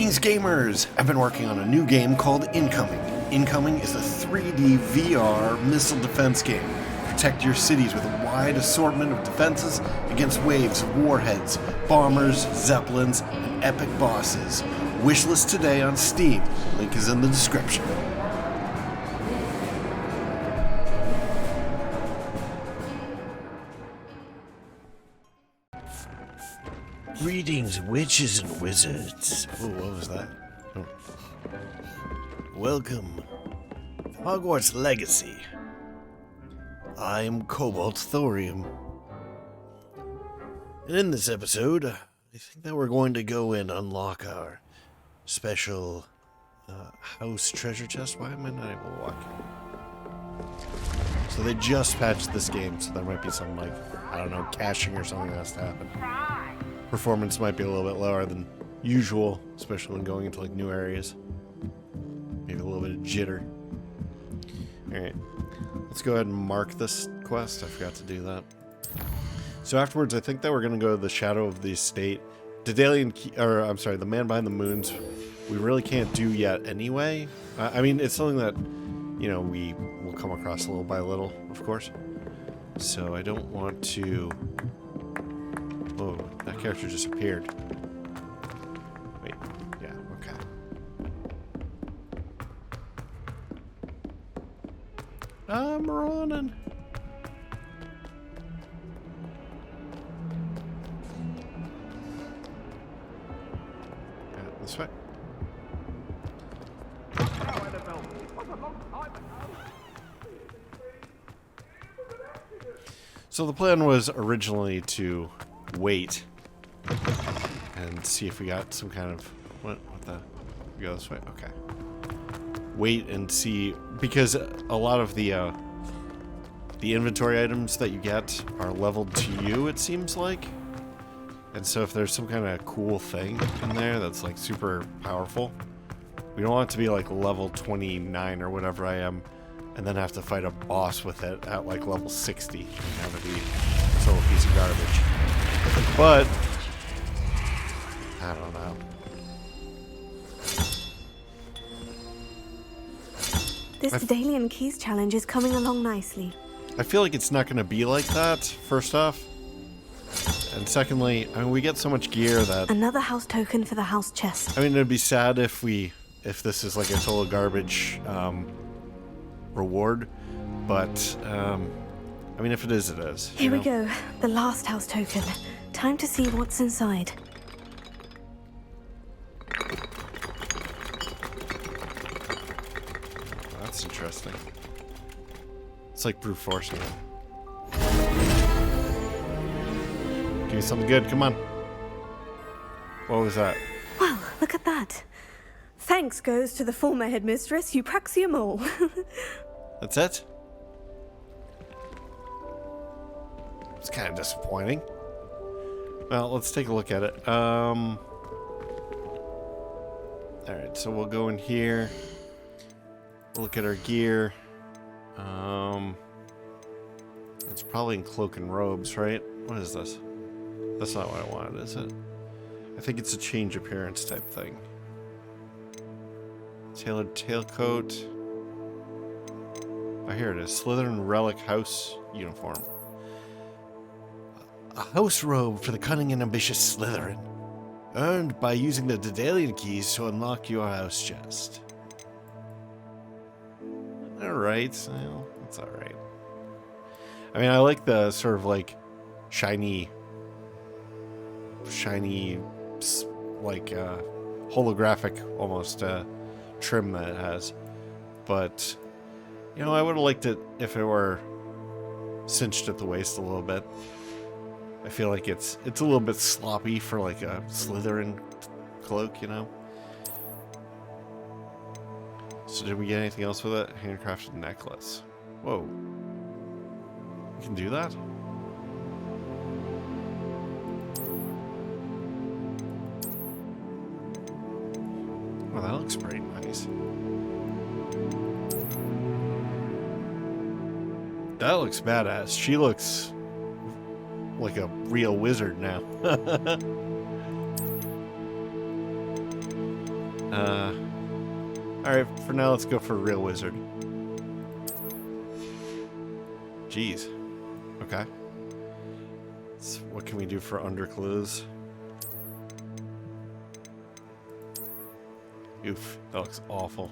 Greetings, gamers! I've been working on a new game called Incoming. Incoming is a 3D VR missile defense game. Protect your cities with a wide assortment of defenses against waves of warheads, bombers, zeppelins, and epic bosses. Wishlist today on Steam. Link is in the description. Greetings, witches and wizards. Oh, what was that? Oh. Welcome to Hogwarts Legacy. I'm Cobalt Thorium. And in this episode, I think that we're going to go and unlock our special house treasure chest. Why am I not able to walk? So they just patched this game, so there might be some, like, I don't know, caching or something that has to happen. Performance might be a little bit lower than usual, especially when going into like new areas. Maybe a little bit of jitter. Alright, let's go ahead and mark this quest. I forgot to do that. So afterwards, I think that we're going to go to the Shadow of the Estate. Daedalian, the Man Behind the Moons, we really can't do yet anyway. I mean, it's something that, you know, we will come across little by little, of course. So I don't want to... Oh, that character just appeared. Wait, yeah, okay. I'm running. Yeah, this way. So the plan was originally to wait and see if we got some kind of what the we go this way. Okay, wait and see, because a lot of the inventory items that you get are leveled to you, it seems like. And so if there's some kind of cool thing in there that's like super powerful, we don't want it to be like level 29 or whatever I am and then have to fight a boss with it at like level 60 and have it be a total piece of garbage. But I don't know. This Daedalian Keys challenge is coming along nicely. I feel like it's not going to be like that, first off. And secondly, I mean, we get so much gear that... Another house token for the house chest. I mean, it'd be sad if this is like a total garbage reward. But, I mean, if it is, it is. Here we go. The last house token. Time to see what's inside. That's interesting. It's like brute forcing it. Give me something good, come on. What was that? Wow, look at that. Thanks goes to the former headmistress, Eupraxia Mole. That's it? It's kind of disappointing. Well, let's take a look at it. Alright, so we'll go in here. We'll look at our gear. It's probably in cloak and robes, right? What is this? That's not what I wanted, is it? I think it's a change appearance type thing. Tailored tailcoat. Oh, here it is. Slytherin Relic House Uniform. A house robe for the cunning and ambitious Slytherin. Earned by using the Daedalian keys to unlock your house chest. Alright, well, that's alright. I mean, I like the sort of like shiny, like holographic almost trim that it has. But, you know, I would have liked it if it were cinched at the waist a little bit. I feel like it's a little bit sloppy for like a Slytherin cloak, you know? So did we get anything else with it? Handcrafted necklace. Whoa. We can do that? Oh, that looks pretty nice. That looks badass. She looks like a real wizard now. Alright, for now let's go for a real wizard. Jeez. Okay. So what can we do for underclothes? Oof, that looks awful.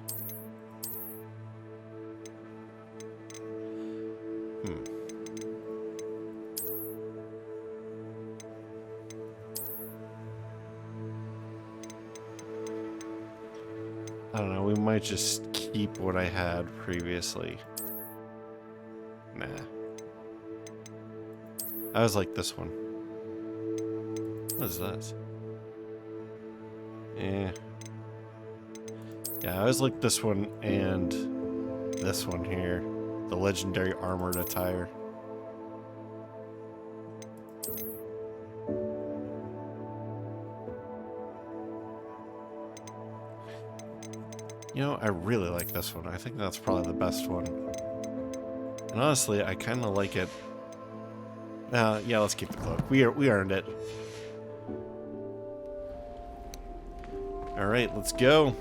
I don't know, we might just keep what I had previously. Nah. I was like this one. What is that? Yeah, I was like this one and this one here. The legendary armored attire. You know, I really like this one. I think that's probably the best one. And honestly, I kind of like it. Yeah, let's keep the cloak. We earned it. All right, let's go.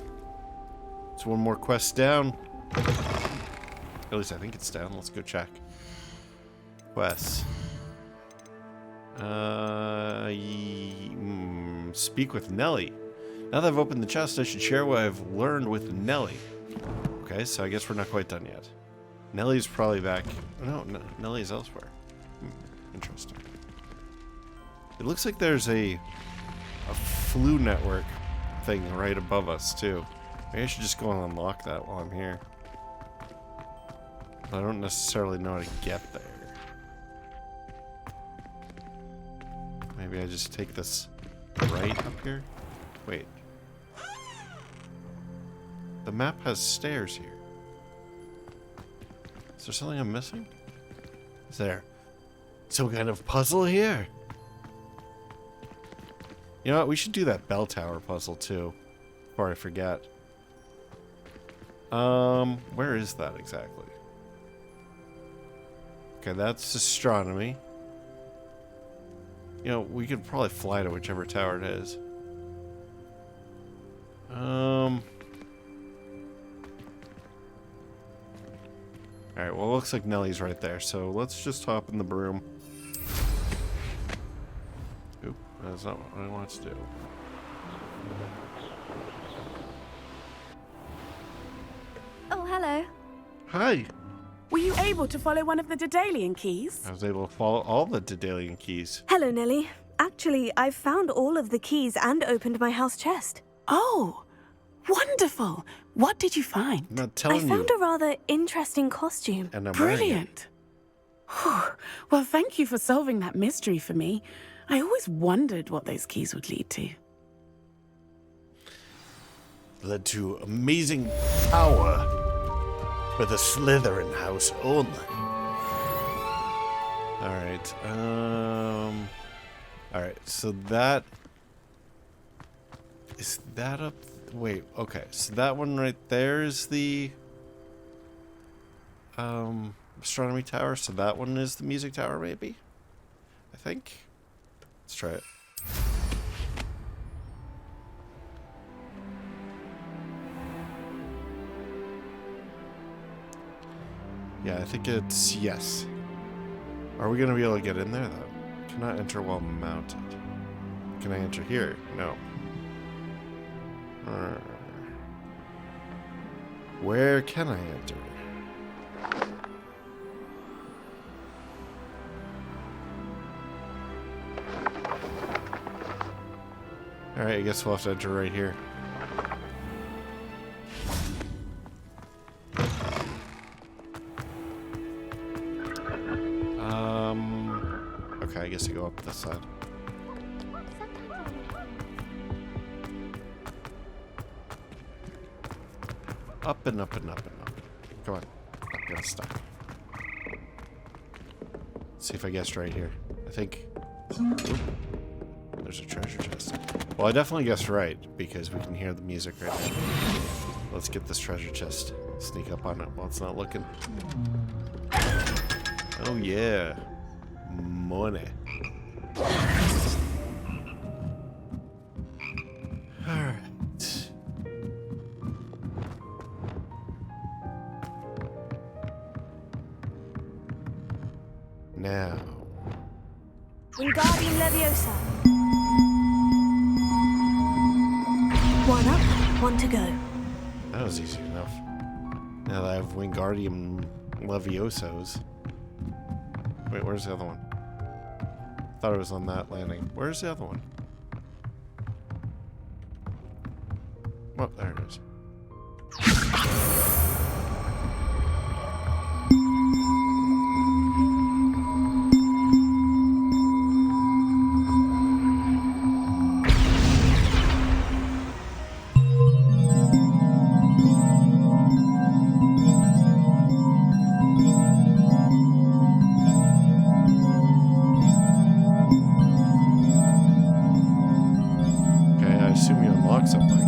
It's one more quest down. At least I think it's down. Let's go check. Quests. Speak with Nelly. Now that I've opened the chest, I should share what I've learned with Nelly. Okay, so I guess we're not quite done yet. Nelly's probably back. No, Nelly's elsewhere. Interesting. It looks like there's a flu network thing right above us, too. Maybe I should just go and unlock that while I'm here. But I don't necessarily know how to get there. Maybe I just take this right up here? Wait. The map has stairs here. Is there something I'm missing? Is there some kind of puzzle here? You know what? We should do that bell tower puzzle too. Before I forget. Where is that exactly? Okay, that's astronomy. You know, we could probably fly to whichever tower it is. Alright, well, it looks like Nelly's right there, so let's just hop in the broom. Oop, that's not what I want to do. Oh, hello. Hi! Were you able to follow one of the Daedalian keys? I was able to follow all the Daedalian keys. Hello, Nelly. Actually, I've found all of the keys and opened my house chest. Oh, wonderful. What did you find? I'm not I telling found you. a rather interesting costume. And I'm wearing it. Brilliant. Whew. Well, thank you for solving that mystery for me. I always wondered what those keys would lead to. Led to amazing power for the Slytherin house only. Alright, alright, so that... Is that up... Wait, okay, so that one right there is the... astronomy tower, so that one is the music tower, maybe? I think? Let's try it. Yeah, I think it's yes. Are we gonna be able to get in there though? Cannot enter while mounted. Can I enter here? No. Where can I enter? Alright, I guess we'll have to enter right here. Okay, I guess I go up this side. Up and up and up and up. Come on. I'm gonna stop. Let's see if I guessed right here. I think... Oop. There's a treasure chest. Well, I definitely guessed right, because we can hear the music right now. Let's get this treasure chest. Sneak up on it while it's not looking. Oh yeah. Money. Alright. Wingardium Leviosa. One up, one to go. That was easy enough. Now that I have Wingardium Leviosos. Wait, where's the other one? Thought it was on that landing. Where's the other one? Oh, there it is. Okay, I assume you unlock something.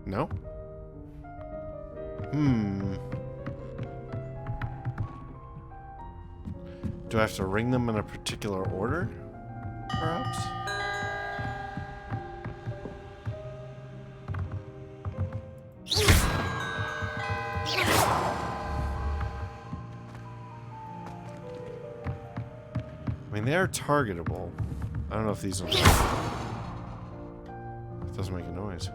No? Do I have to ring them in a particular order? Perhaps? I mean, they are targetable. I don't know if these ones are. It doesn't make a noise.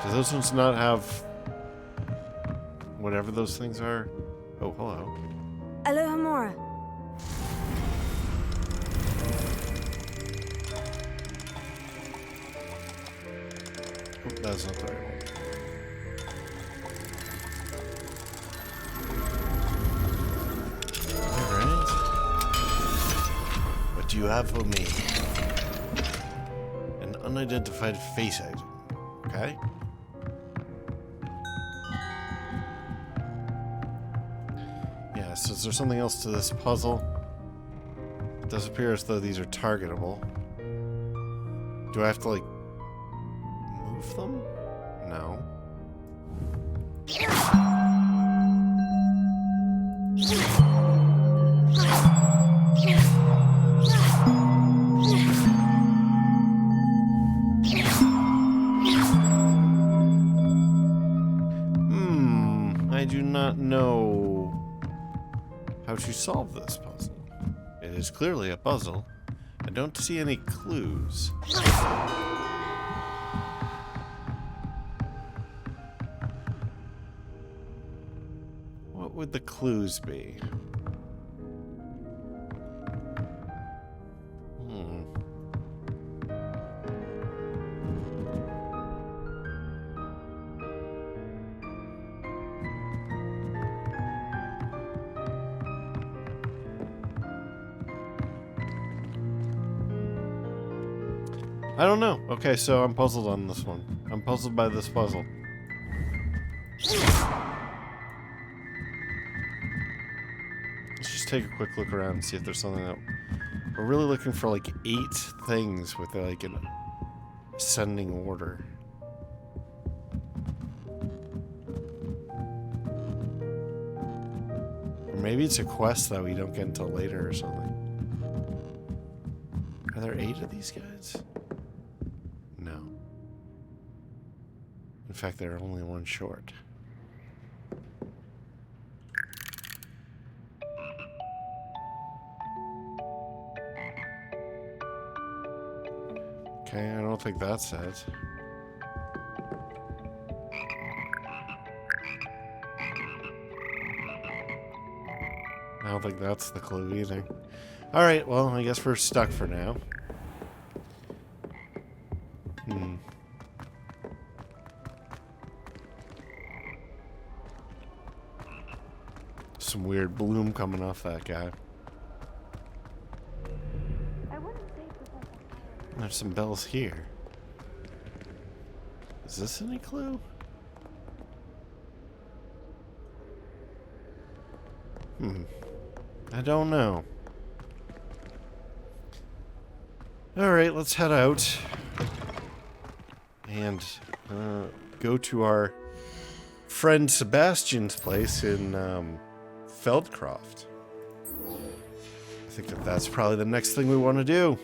Do those ones not have whatever those things are? Oh, hello. Aloha Mora. Oh, that's not the right one. Alright. What do you have for me? An unidentified face item. Okay. Yeah, so is there something else to this puzzle? It does appear as though these are targetable. Do I have to, like, move them? No. I do not know how to solve this puzzle. It is clearly a puzzle. I don't see any clues. What would the clues be? I don't know. Okay, so I'm puzzled on this one. I'm puzzled by this puzzle. Let's just take a quick look around and see if there's something that... We're really looking for like 8 things with like an ascending order. Or maybe it's a quest that we don't get until later or something. Are there 8 of these guys? No. In fact, they're only one short. Okay, I don't think that's it. I don't think that's the clue either. Alright, well, I guess we're stuck for now. Some weird bloom coming off that guy. There's some bells here. Is this any clue? I don't know. Alright, let's head out. And go to our friend Sebastian's place in Feldcroft. I think that that's probably the next thing we want to do.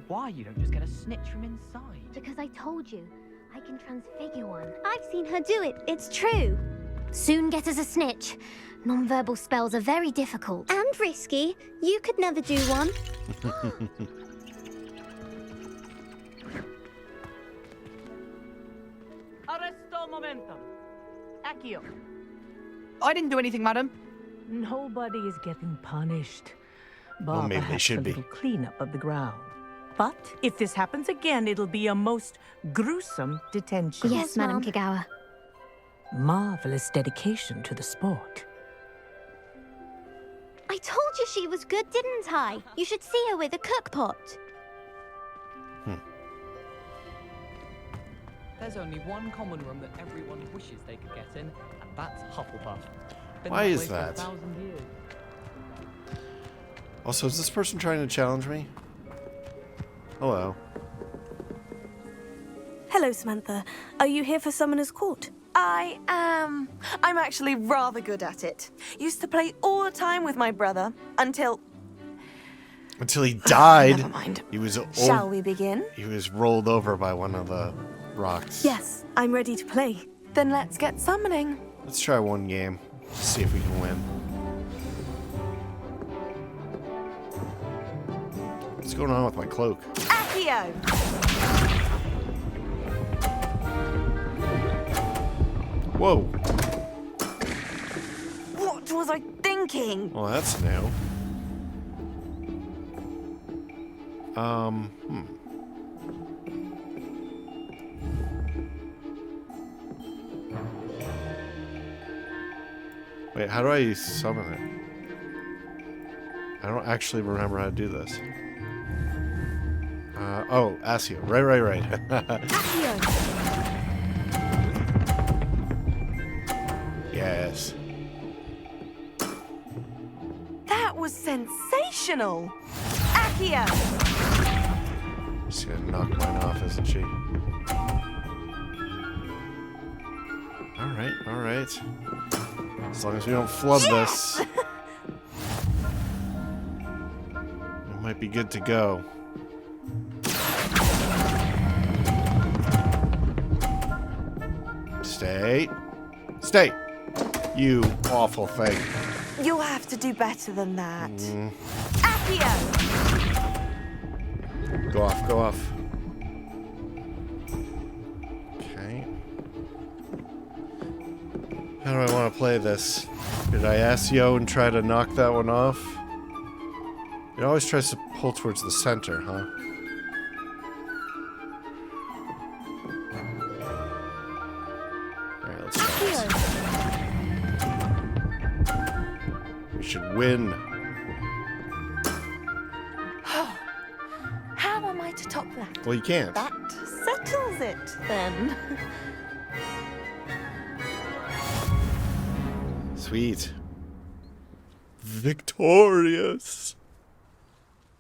why you don't just get a snitch from inside. Because I told you, I can transfigure one. I've seen her do it, it's true. Soon get us a snitch. Non-verbal spells are very difficult. And risky. You could never do one. Arresto momentum. Accio. I didn't do anything, madam. Nobody is getting punished. Well, Bar maybe they perhaps should a be. little cleanup of the ground. But if this happens again, it'll be a most gruesome detention. Yes, Madam Mom. Kagawa. Marvelous dedication to the sport. I told you she was good, didn't I? You should see her with a cookpot. There's only one common room that everyone wishes they could get in, and that's Hufflepuff. Been Why is way for that? 1,000 years. Also, is this person trying to challenge me? Hello. Hello, Samantha. Are you here for Summoner's Court? I am. I'm actually rather good at it. Used to play all the time with my brother until. Until he died. Never mind. He was Shall we begin? He was rolled over by one of the rocks. Yes, I'm ready to play. Then let's get summoning. Let's try one game. See if we can win. What's going on with my cloak? Accio! Whoa. What was I thinking? Well, that's new. Wait, how do I summon it? I don't actually remember how to do this. Oh, Asio. Right. Yes. That was sensational! Accio! She's gonna knock mine off, isn't she? Alright. As long as we don't flub this. It might be good to go. Stay! You awful thing. You'll have to do better than that. Accio! Go off. Okay. How do I want to play this? Did I Asio and try to knock that one off? It always tries to pull towards the center, huh? Alright, let's try this. We should win. How am I to top that? Well, you can't. That settles it, then. Sweet. Victorious.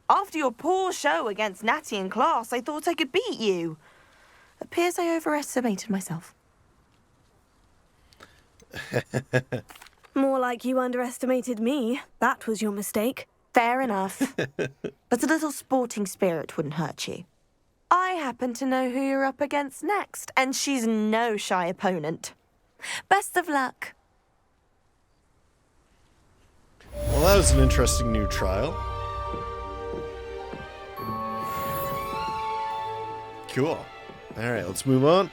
After your poor show against Natty in class, I thought I could beat you. Appears I overestimated myself. More like you underestimated me. That was your mistake. Fair enough. But a little sporting spirit wouldn't hurt you. I happen to know who you're up against next, and she's no shy opponent. Best of luck. Well, that was an interesting new trial. Cool. Alright, let's move on.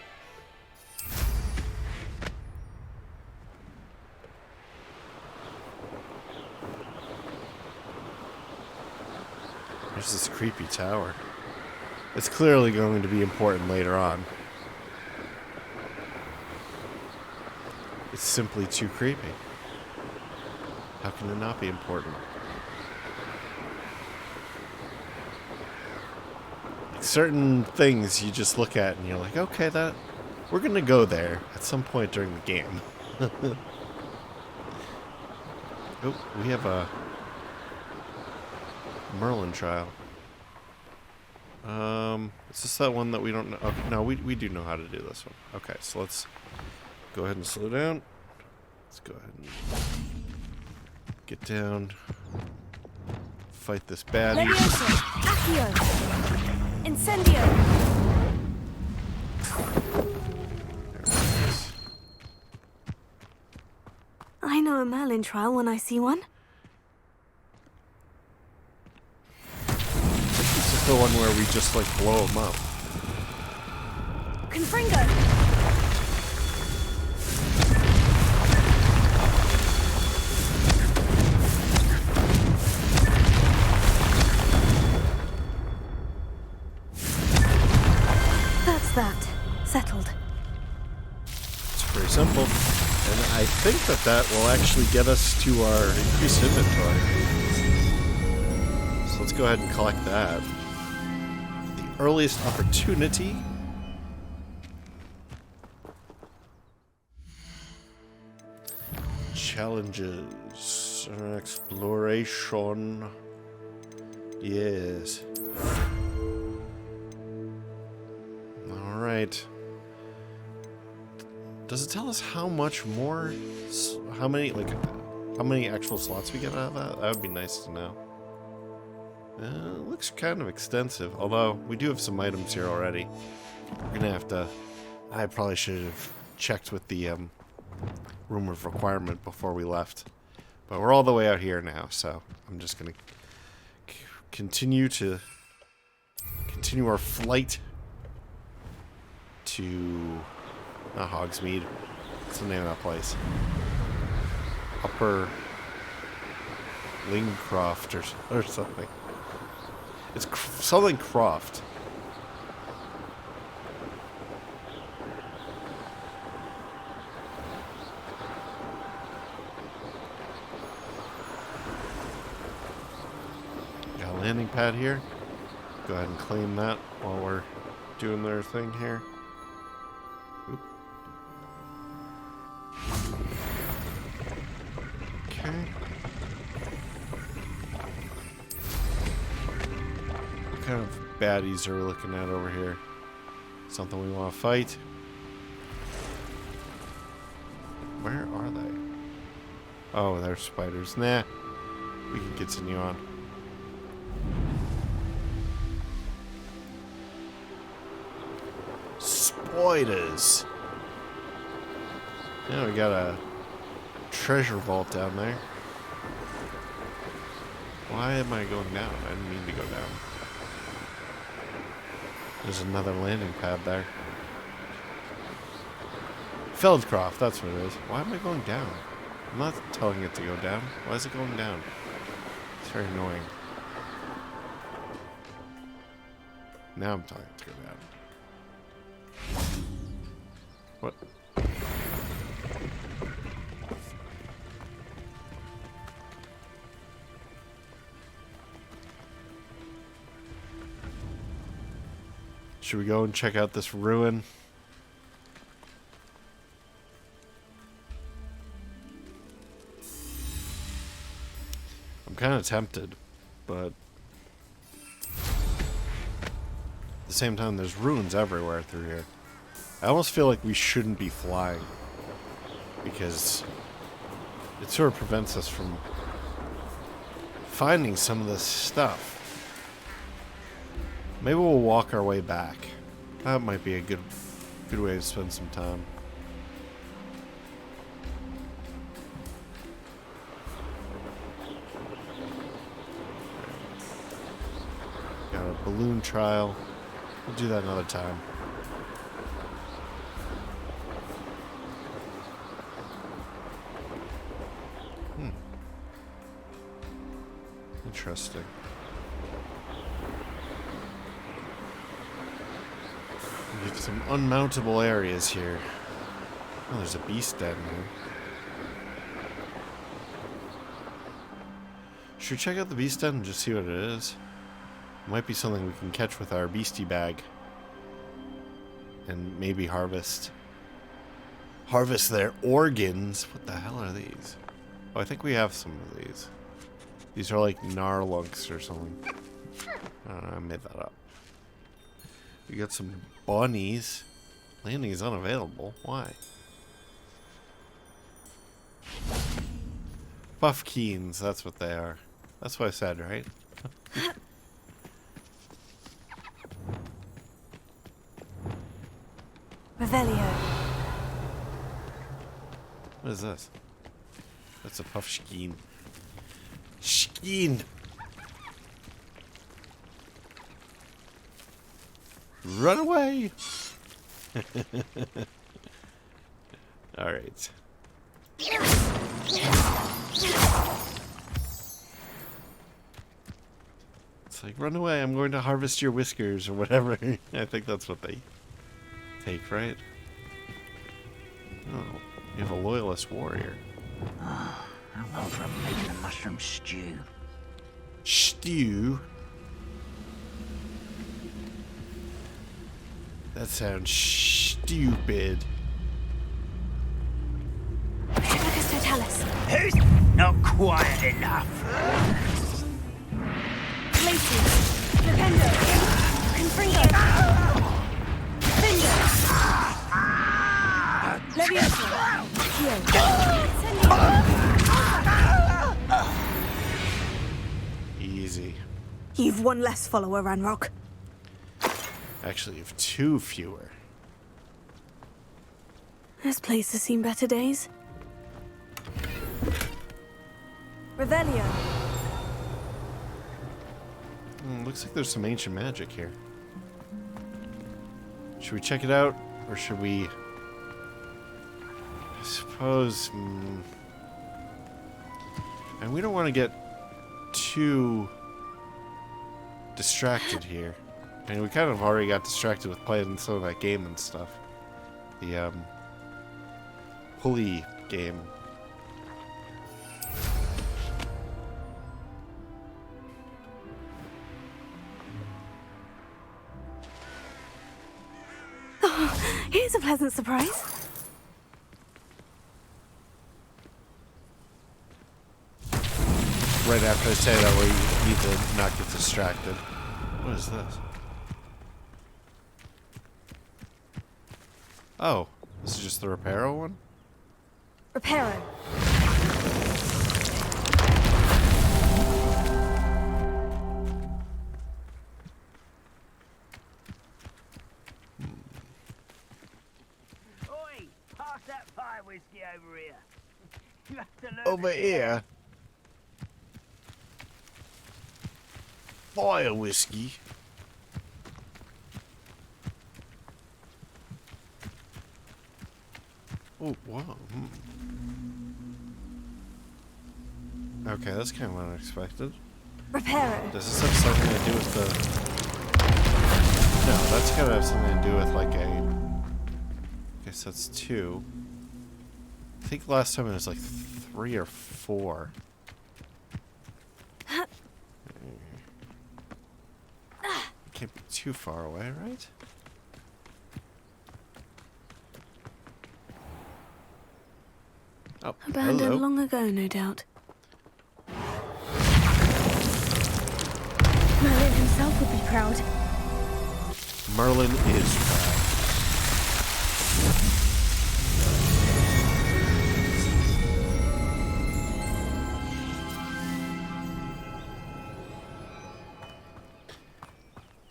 There's this creepy tower. It's clearly going to be important later on. It's simply too creepy. How can it not be important? Like certain things you just look at and you're like, okay, we're gonna go there at some point during the game. Oh, we have a Merlin trial. Is this that one that we don't know? Oh, no, we do know how to do this one. Okay, so let's go ahead and slow down. Let's go ahead and get down. Fight this baddie. Accio! Incendio! I know a Merlin trial when I see one. This is the one where we just like blow them up. Confringo! That's that. Settled. It's pretty simple. And I think that will actually get us to our increased inventory. So let's go ahead and collect that. The earliest opportunity. Challenges. Exploration. Yes. Alright. Does it tell us how much more, how many actual slots we get out of that? That would be nice to know. It looks kind of extensive, although we do have some items here already. We're gonna have to, I probably should have checked with the room of requirement before we left. But we're all the way out here now, so I'm just gonna continue our flight to not Hogsmeade. What's the name of that place? Upper Lingcroft or something. It's something Croft. Got a landing pad here. Go ahead and claim that while we're doing their thing here. Okay. What kind of baddies are we looking at over here? Something we want to fight? Where are they? Oh, they're spiders. Nah. We can continue on. Spiders. Yeah, we got a treasure vault down there. Why am I going down? I didn't mean to go down. There's another landing pad there. Feldcroft, that's what it is. Why am I going down? I'm not telling it to go down. Why is it going down? It's very annoying. Now I'm telling it to go down. What? Should we go and check out this ruin? I'm kind of tempted, but at the same time, there's ruins everywhere through here. I almost feel like we shouldn't be flying because it sort of prevents us from finding some of this stuff. Maybe we'll walk our way back. That might be a good way to spend some time. Got a balloon trial. We'll do that another time. Interesting. We get some unmountable areas here. Oh, there's a beast den here. Should we check out the beast den and just see what it is? It might be something we can catch with our beastie bag. And maybe harvest. Harvest their organs. What the hell are these? Oh, I think we have some of these. These are like Gnarlunks or something. I don't know, I made that up. We got some bunnies. Landing is unavailable. Why? Puffkeens, that's what they are. That's what I said, right? Revelio. What is this? That's a puff scheme. Scheme. Run away. All right. It's like, run away, I'm going to harvest your whiskers or whatever. I think that's what they take, right? Oh, you have a loyalist warrior. How long for making a mushroom stew? Stew? That sounds stupid. Hibicus totalis. Who's not quiet enough? Glacius. Flipendo. Confringo. Finger. Leviosa. Easy. You've one less follower, Ranrock. Actually, you have 2 fewer. This place has seen better days. Revelio. Looks like there's some ancient magic here. Should we check it out? Or should we... I suppose... And we don't want to get too distracted here. I mean, we kind of already got distracted with playing some of that game and stuff. The, pulley game. Here's a pleasant surprise. Right after I say that, where you need to not get distracted. What is this? Oh, this is just the Reparo one? Reparo. Oi, pass that fire whiskey over here. You have to learn Over it. here. Fire whiskey. Oh, wow. Okay, that's kind of unexpected. Reparo. Does this have something to do with the... No, that's gotta have something to do with like a... I guess that's 2. I think last time it was like 3 or 4. Can't be too far away, right? Oh, Abandoned hello. long ago, no doubt. Merlin himself would be proud. Merlin is proud.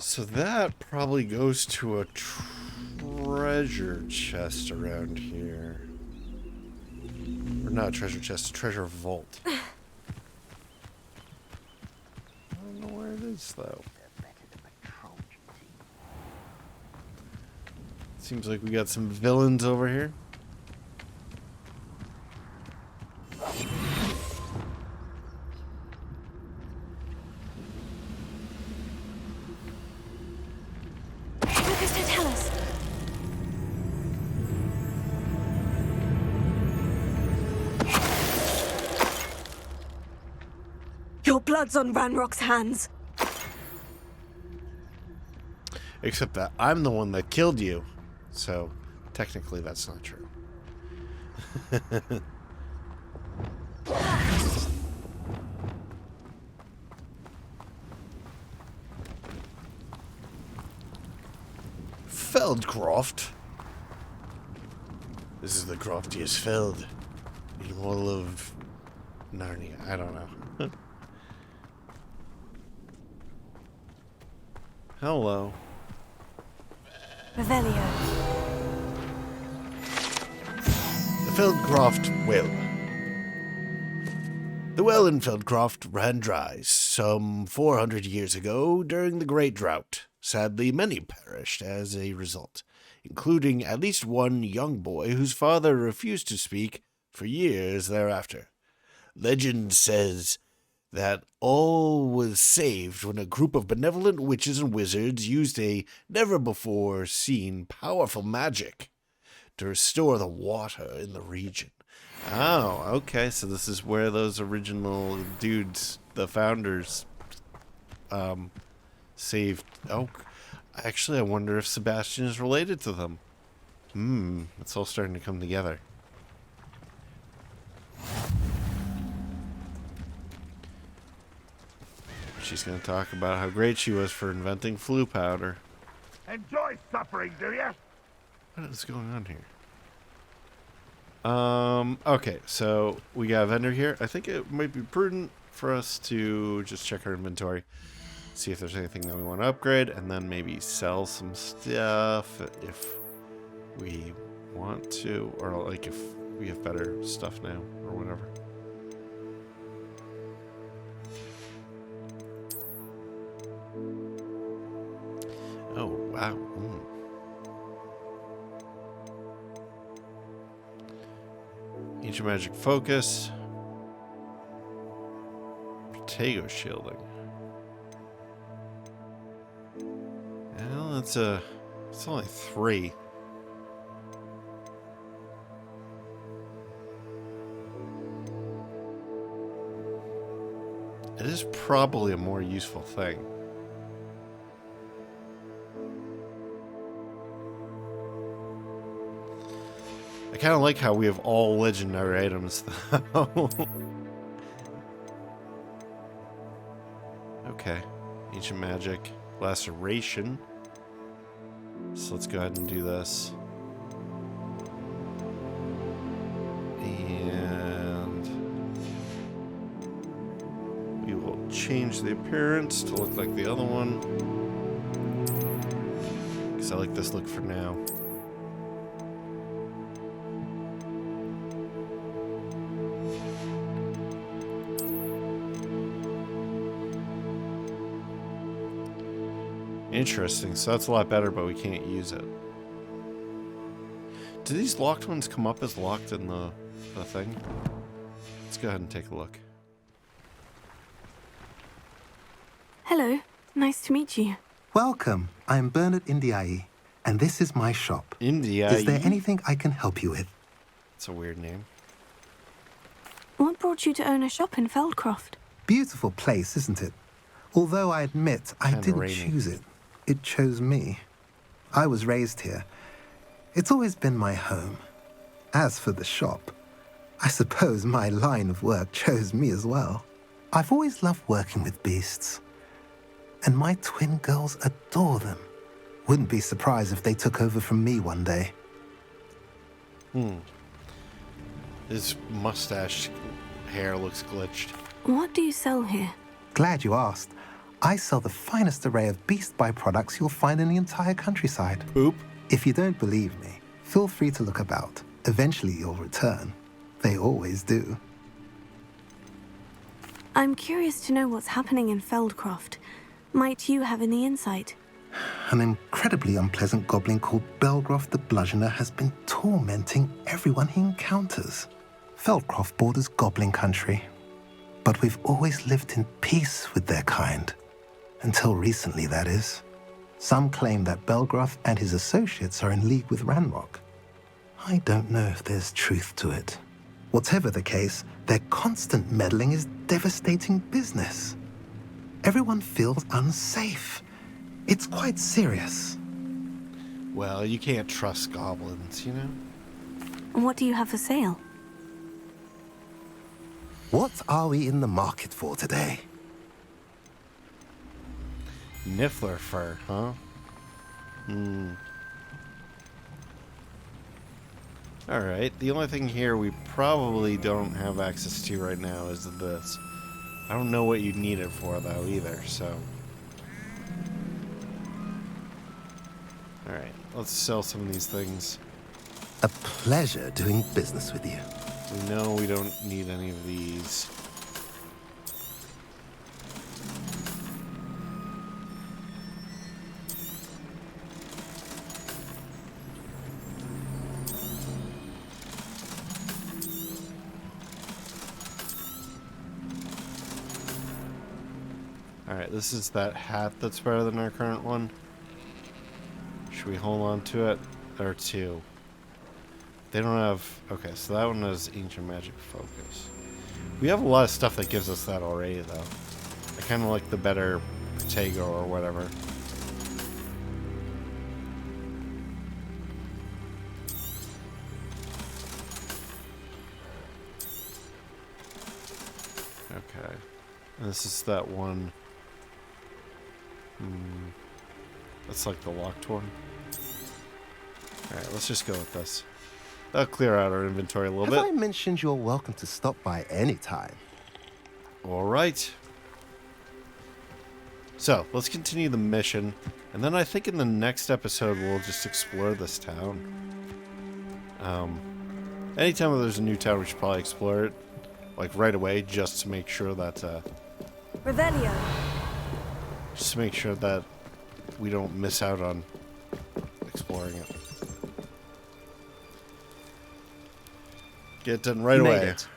So that probably goes to a treasure chest around here. Or not a treasure chest, a treasure vault. I don't know where it is, though. Seems like we got some villains over here. Hibicus totalis. Your blood's on Ranrock's hands. Except that I'm the one that killed you. So, technically that's not true. Feldcroft. This is the croftiest Feld in all of Narnia. I don't know. Hello. Revelio. Feldcroft Well. The well in Feldcroft ran dry some 400 years ago during the Great Drought. Sadly, many perished as a result, including at least one young boy whose father refused to speak for years thereafter. Legend says that all was saved when a group of benevolent witches and wizards used a never-before-seen powerful magic to restore the water in the region. Oh, okay, so this is where those original dudes, the founders, saved... Oh, actually, I wonder if Sebastian is related to them. It's all starting to come together. She's going to talk about how great she was for inventing flu powder. Enjoy suffering, do you? What is going on here? Okay, so we got a vendor here. I think it might be prudent for us to just check our inventory, see if there's anything that we want to upgrade, and then maybe sell some stuff if we want to, or like if we have better stuff now or whatever. Oh, wow. Ancient Magic Focus. Potato Shielding. Well, it's only 3. It is probably a more useful thing. I kind of like how we have all legendary items, though. Okay. Ancient Magic. Laceration. So let's go ahead and do this. And we will change the appearance to look like the other one, because I like this look for now. Interesting, so that's a lot better, but we can't use it. Do these locked ones come up as locked in the thing? Let's go ahead and take a look. Hello, nice to meet you. Welcome, I'm Bernard Indiai, and this is my shop. Indiai? Is there anything I can help you with? It's a weird name. What brought you to own a shop in Feldcroft? Beautiful place, isn't it? Although I admit I Kinda didn't rainy. choose it. It chose me. I was raised here. It's always been my home. As for the shop, I suppose my line of work chose me as well. I've always loved working with beasts. And my twin girls adore them. Wouldn't be surprised if they took over from me one day. His mustache hair looks glitched. What do you sell here? Glad you asked. I sell the finest array of beast byproducts you'll find in the entire countryside. Poop? If you don't believe me, feel free to look about. Eventually you'll return. They always do. I'm curious to know what's happening in Feldcroft. Might you have any insight? An incredibly unpleasant goblin called Belgroth the Bludgeoner has been tormenting everyone he encounters. Feldcroft borders goblin country, but we've always lived in peace with their kind. Until recently, that is. Some claim that Belgroth and his associates are in league with Ranrock. I don't know if there's truth to it. Whatever the case, their constant meddling is devastating business. Everyone feels unsafe. It's quite serious. Well, you can't trust goblins, you know? What do you have for sale? What are we in the market for today? Niffler fur, huh? Alright, the only thing here we probably don't have access to right now is this. I don't know what you'd need it for, though, either, so... Alright, let's sell some of these things. A pleasure doing business with you. We know we don't need any of these. Alright, this is that hat that's better than our current one. Should we hold on to it? There are two. They don't have... Okay, so that one has Ancient Magic Focus. We have a lot of stuff that gives us that already, though. I kind of like the better Protego or whatever. Okay. And this is that one... That's like the locked one. Alright, let's just go with this. That'll clear out our inventory a little Have bit. I mentioned you're welcome to stop by any time? Alright. So, let's continue the mission. And then I think in the next episode we'll just explore this town. Anytime there's a new town we should probably explore it. Like right away, just to make sure that Revelio. just to make sure that we don't miss out on exploring it. Get it done right You made away. it.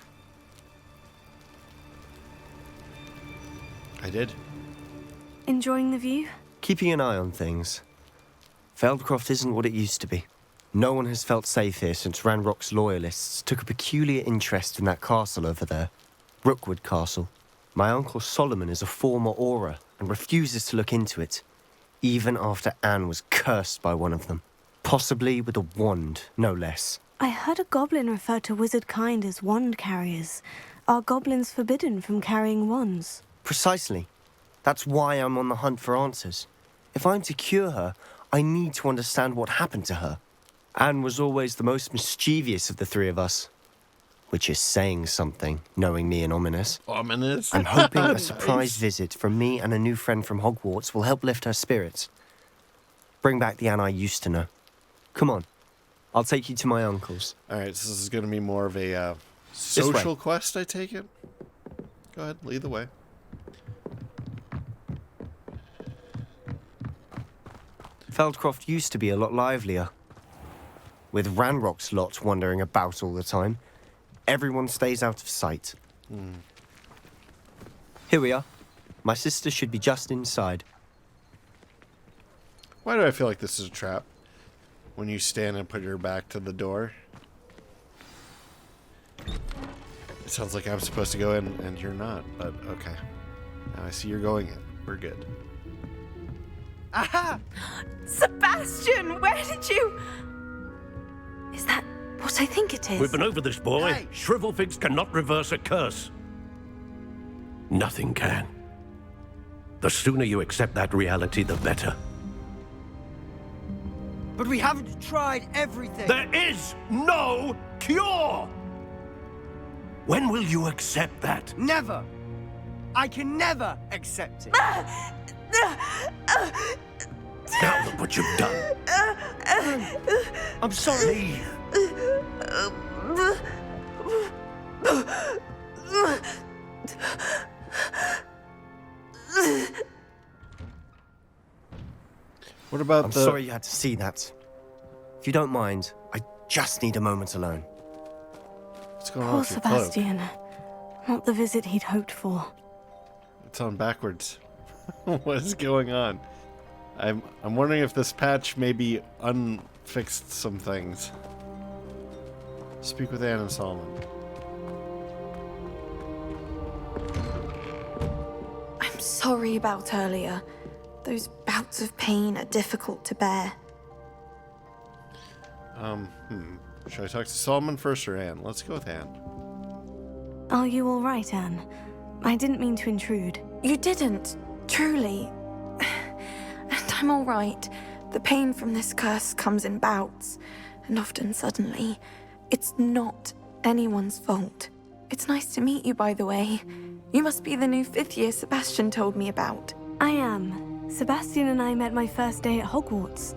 I did. Enjoying the view? Keeping an eye on things. Feldcroft isn't what it used to be. No one has felt safe here since Ranrock's loyalists took a peculiar interest in that castle over there. Rookwood Castle. My uncle Solomon is a former Auror and refuses to look into it, even after Anne was cursed by one of them. Possibly with a wand, no less. I heard a goblin refer to wizard kind as wand carriers. Are goblins forbidden from carrying wands? Precisely. That's why I'm on the hunt for answers. If I'm to cure her, I need to understand what happened to her. Anne was always the most mischievous of the three of us. Which is saying something, knowing me and Ominous. Ominous? I'm hoping a Nice. surprise visit from me and a new friend from Hogwarts will help lift her spirits. Bring back the Anne I used to know. Come on. I'll take you to my uncle's. Alright, so this is going to be more of a way. social quest, I take it? Go ahead, lead the way. Feldcroft used to be a lot livelier. With Ranrock's lot wandering about all the time, everyone stays out of sight. Here we are. My sister should be just inside. Why do I feel like this is a trap? When you stand and put your back to the door. It sounds like I'm supposed to go in and you're not, but okay. Now I see you're going in. We're good. Aha! Sebastian, where did you... Is that what I think it is? We've been over this, boy. Hey. Shrivelfigs cannot reverse a curse. Nothing can. The sooner you accept that reality, the better. But we haven't tried everything. There is no cure! When will you accept that? Never. I can never accept it. Now look what you've done. I'm sorry. What about I'm the... sorry you had to see that. If you don't mind, I just need a moment alone. What's going on Poor with your cloak? Sebastian. Not the visit he'd hoped for. It's on backwards. What is going on? I'm wondering if this patch maybe unfixed some things. Speak with Anne and Solomon. I'm sorry about earlier. Those bouts of pain are difficult to bear. Should I talk to Solomon first or Anne? Let's go with Anne. Are you all right, Anne? I didn't mean to intrude. You didn't, truly. And I'm all right. The pain from this curse comes in bouts, and often suddenly. It's not anyone's fault. It's nice to meet you, by the way. You must be the new 5th year Sebastian told me about. I am. Sebastian and I met my first day at Hogwarts.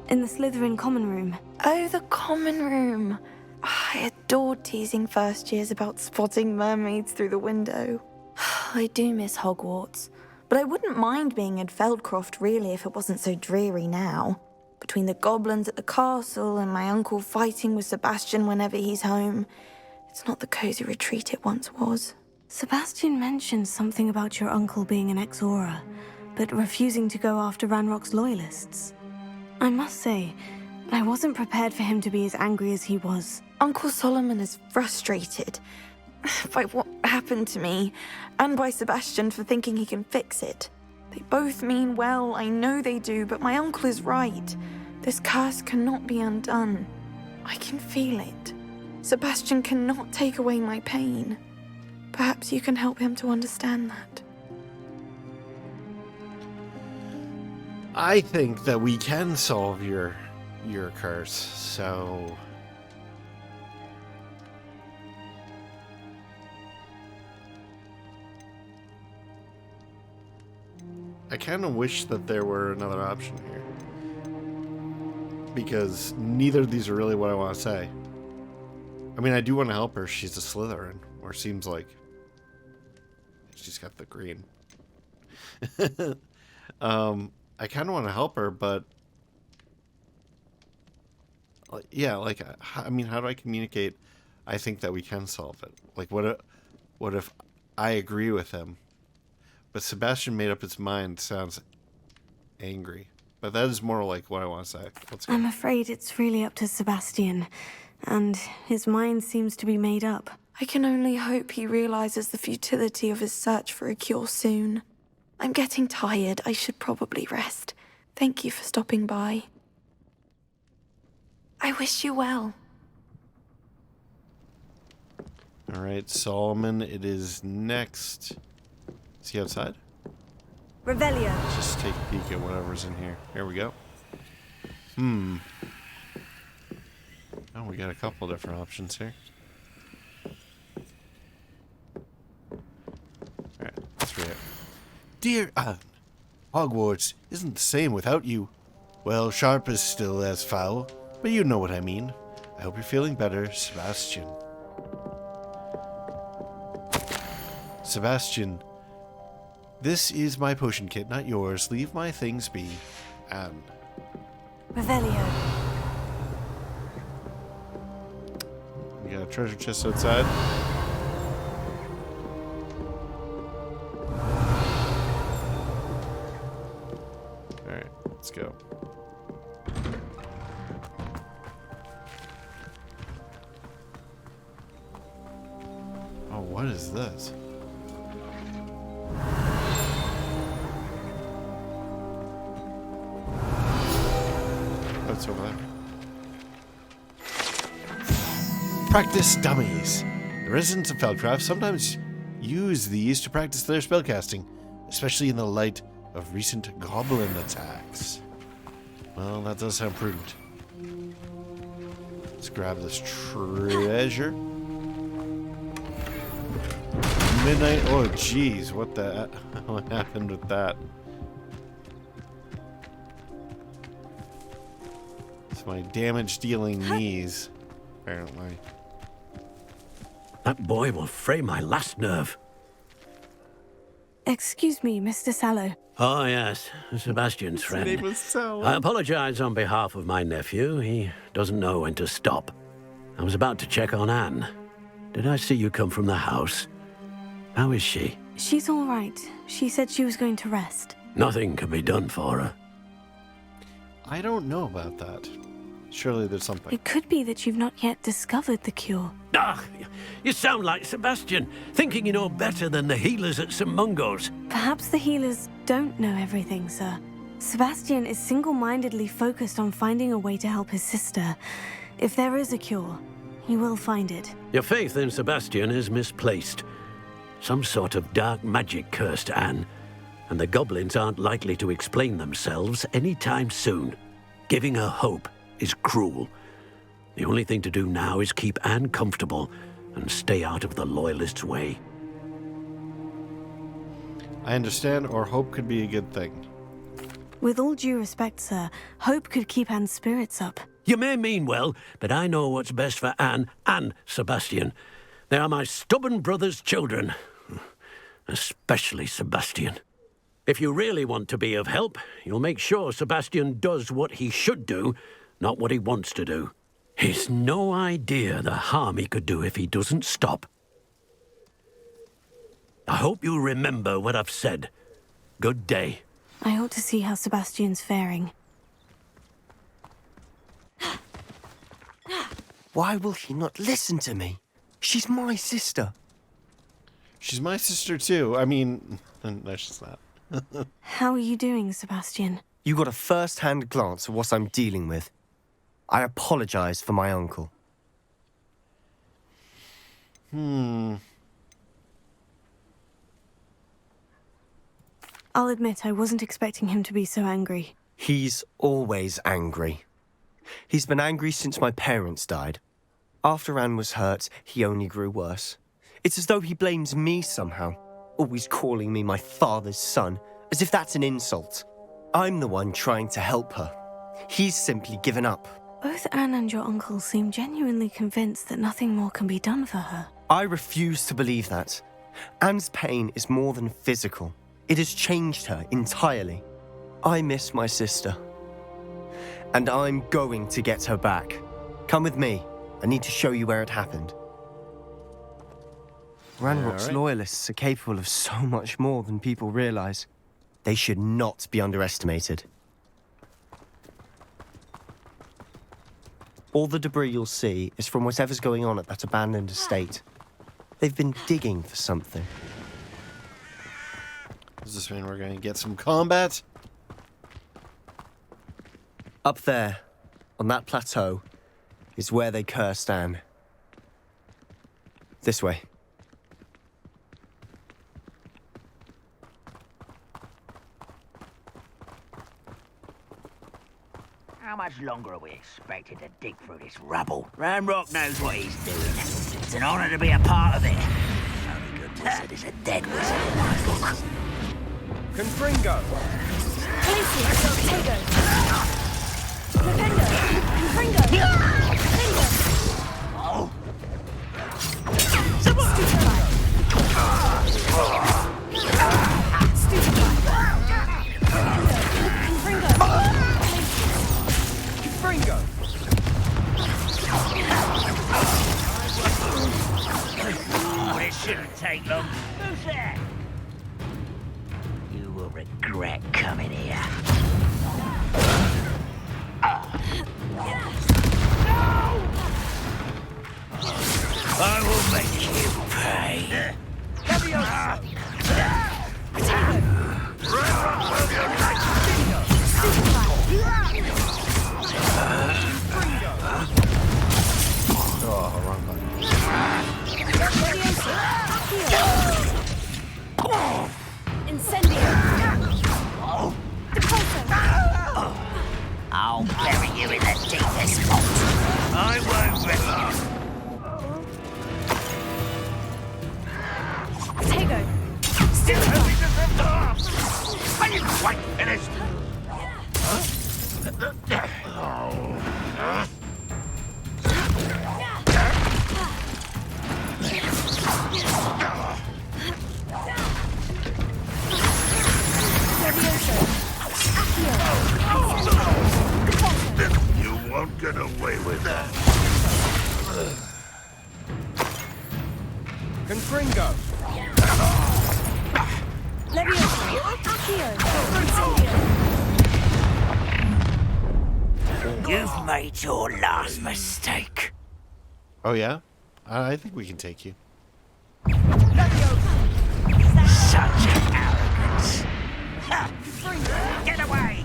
In the Slytherin common room. Oh, the common room. I adored teasing first years about spotting mermaids through the window. I do miss Hogwarts, but I wouldn't mind being in Feldcroft really if it wasn't so dreary now. Between the goblins at the castle and my uncle fighting with Sebastian whenever he's home, it's not the cozy retreat it once was. Sebastian mentioned something about your uncle being an ex-Auror, but refusing to go after Ranrock's loyalists. I must say, I wasn't prepared for him to be as angry as he was. Uncle Solomon is frustrated by what happened to me, and by Sebastian for thinking he can fix it. They both mean well, I know they do, but my uncle is right. This curse cannot be undone. I can feel it. Sebastian cannot take away my pain. Perhaps you can help him to understand that. I think that we can solve your curse, so... I kind of wish that there were another option here. Because neither of these are really what I want to say. I mean, I do want to help her. She's a Slytherin. Or seems like she's got the green. I kind of want to help her, but... yeah, like, I mean, how do I communicate? I think that we can solve it. Like, what if I agree with him? But Sebastian made up his mind sounds angry. But that is more like what I want to say. Let's go. I'm afraid it's really up to Sebastian, and his mind seems to be made up. I can only hope he realizes the futility of his search for a cure soon. I'm getting tired. I should probably rest. Thank you for stopping by. I wish you well. All right, Solomon, it is next. Is he outside? Revelio. Let's just take a peek at whatever's in here. Here we go. Oh, we got a couple different options here. Alright, let's read it. Dear Anne, Hogwarts isn't the same without you. Well, Sharp is still as foul, but you know what I mean. I hope you're feeling better, Sebastian. Sebastian, this is my potion kit, not yours. Leave my things be. Anne. Revelio. We got a treasure chest outside. Alright, let's go. Oh, what is this? What's over there? Practice dummies. The residents of Feldcroft sometimes use these to practice their spellcasting, especially in the light of recent goblin attacks. Well, that does sound prudent. Let's grab this treasure. Midnight. Oh, jeez. What happened with that? It's my damage-dealing knees, apparently. That boy will fray my last nerve. Excuse me, Mr. Sallow. Oh, yes, Sebastian's friend. His name was Sallow. I apologize on behalf of my nephew. He doesn't know when to stop. I was about to check on Anne. Did I see you come from the house? How is she? She's all right. She said she was going to rest. Nothing can be done for her. I don't know about that. Surely there's something. It could be that you've not yet discovered the cure. Ah, you sound like Sebastian, thinking you know better than the healers at St. Mungo's. Perhaps the healers don't know everything, sir. Sebastian is single-mindedly focused on finding a way to help his sister. If there is a cure, he will find it. Your faith in Sebastian is misplaced. Some sort of dark magic cursed Anne, and the goblins aren't likely to explain themselves anytime soon. Giving her hope is cruel. The only thing to do now is keep Anne comfortable and stay out of the Loyalists' way. I understand, or hope could be a good thing. With all due respect, sir, hope could keep Anne's spirits up. You may mean well, but I know what's best for Anne and Sebastian. They are my stubborn brother's children. Especially Sebastian. If you really want to be of help, you'll make sure Sebastian does what he should do, not what he wants to do. He's no idea the harm he could do if he doesn't stop. I hope you remember what I've said. Good day. I ought to see how Sebastian's faring. Why will he not listen to me? She's my sister. She's my sister too. I mean, no, she's not. How are you doing, Sebastian? You got a first-hand glance at what I'm dealing with. I apologize for my uncle. I'll admit I wasn't expecting him to be so angry. He's always angry. He's been angry since my parents died. After Anne was hurt, he only grew worse. It's as though he blames me somehow, always calling me my father's son, as if that's an insult. I'm the one trying to help her. He's simply given up. Both Anne and your uncle seem genuinely convinced that nothing more can be done for her. I refuse to believe that. Anne's pain is more than physical. It has changed her entirely. I miss my sister. And I'm going to get her back. Come with me. I need to show you where it happened. Ranrock's loyalists are capable of so much more than people realize. They should not be underestimated. All the debris you'll see is from whatever's going on at that abandoned estate. They've been digging for something. Does this mean we're going to get some combat? Up there, on that plateau, is where they cursed Anne. This way. How much longer are we expected to dig through this rubble? Ranrock knows what he's doing. It's an honor to be a part of it. Only good wizard is a dead wizard in my book. Confringo! Places, Tego! Defendo! Confringo! Oh! Confringo! Oh, it shouldn't take long. Who's that? You will regret coming here. I will make you pay. Oh, wrong button. I'll bury you in the deepest vault. I won't let you. Tego! Are you quite finished? You won't get away with that. Confringo! You've made your last mistake. Oh, yeah? I think we can take you. Such arrogance. Get away!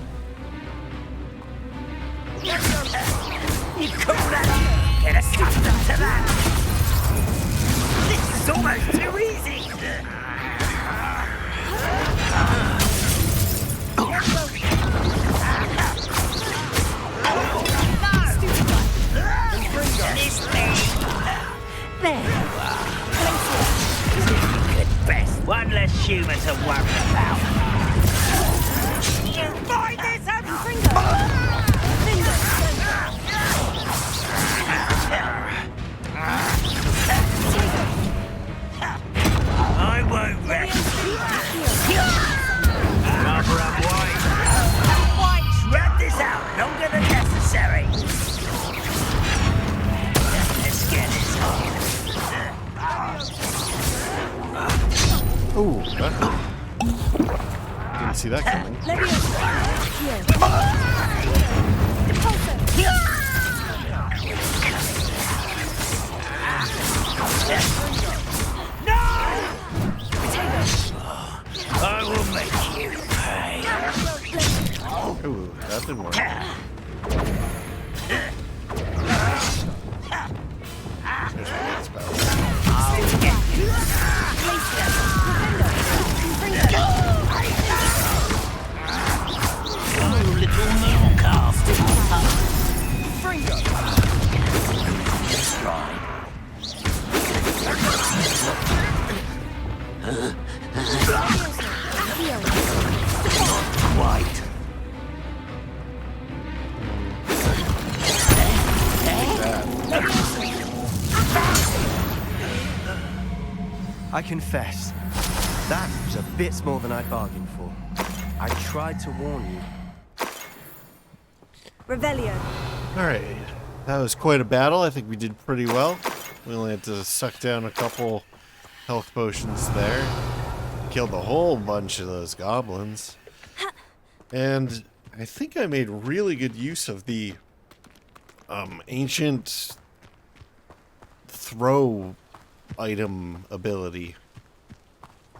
You call that? Get accustomed to that! This is almost too easy! There you are. Good best. One less human to worry about. You find it! Didn't see that coming. I will make you pay. Ooh, that didn't work. There's my spell. Oh, little mooncaster. Just right. White. I confess, that was a bit more than I'd bargained for. I tried to warn you. Revelio. Alright, that was quite a battle. I think we did pretty well. We only had to suck down a couple health potions there. Killed a whole bunch of those goblins. And I think I made really good use of the ancient throw item ability.